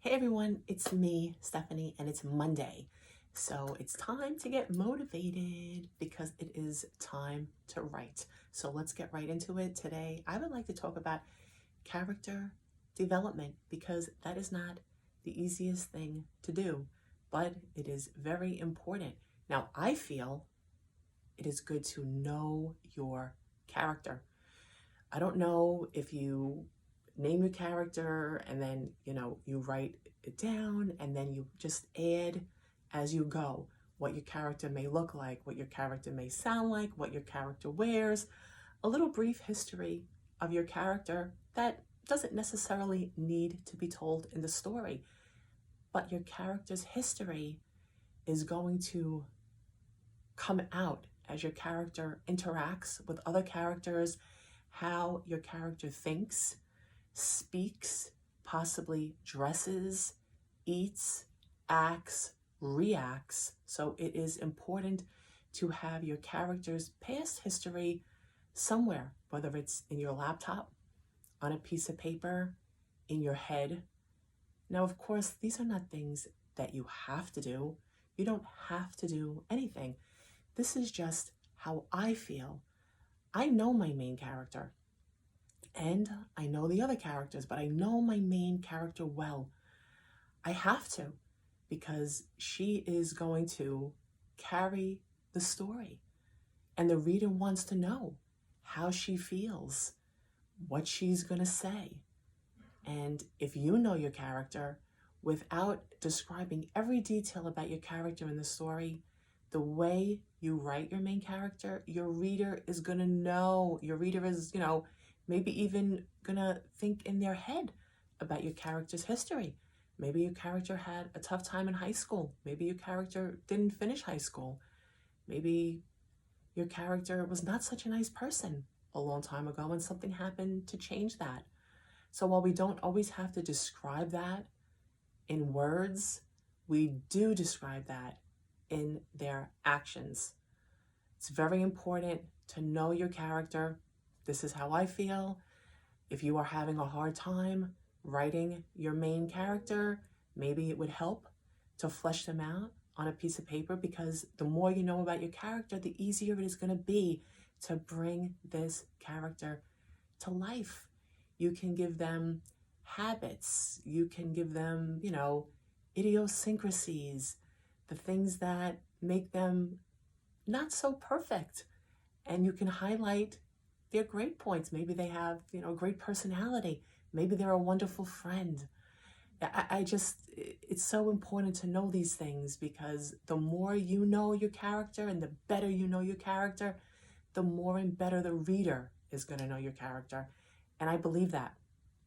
Hey everyone, it's me, Stephanie, and it's Monday. So it's time to get motivated because it is time to write. So let's get right into it. Today, I would like to talk about character development because that is not the easiest thing to do, but it is very important. Now, I feel it is good to know your character. I don't know if you name your character and then, you write it down and then you just add as you go what your character may look like, what your character may sound like, what your character wears, a little brief history of your character that doesn't necessarily need to be told in the story, but your character's history is going to come out as your character interacts with other characters, how your character thinks, speaks, possibly dresses, eats, acts, reacts. So it is important to have your character's past history somewhere, whether it's in your laptop, on a piece of paper, in your head. Now, of course, these are not things that you have to do. You don't have to do anything. This is just how I feel. I know my main character and I know the other characters, but I know my main character well. I have to because she is going to carry the story and the reader wants to know how she feels, what she's going to say. And if you know your character without describing every detail about your character in the story, the way you write your main character, your reader is going to know. Your reader is, maybe even going to think in their head about your character's history. Maybe your character had a tough time in high school. Maybe your character didn't finish high school. Maybe your character was not such a nice person a long time ago and something happened to change that. So while we don't always have to describe that in words, we do describe that in their actions. It's very important to know your character. This is how I feel. If you are having a hard time writing your main character, maybe it would help to flesh them out on a piece of paper, because the more you know about your character, the easier it is going to be to bring this character to life. You can give them habits. You can give them, idiosyncrasies, the things that make them not so perfect. And you can highlight their great points. Maybe they have, great personality. Maybe they're a wonderful friend. It's so important to know these things, because the more you know your character and the better you know your character, the more and better the reader is going to know your character. And I believe that.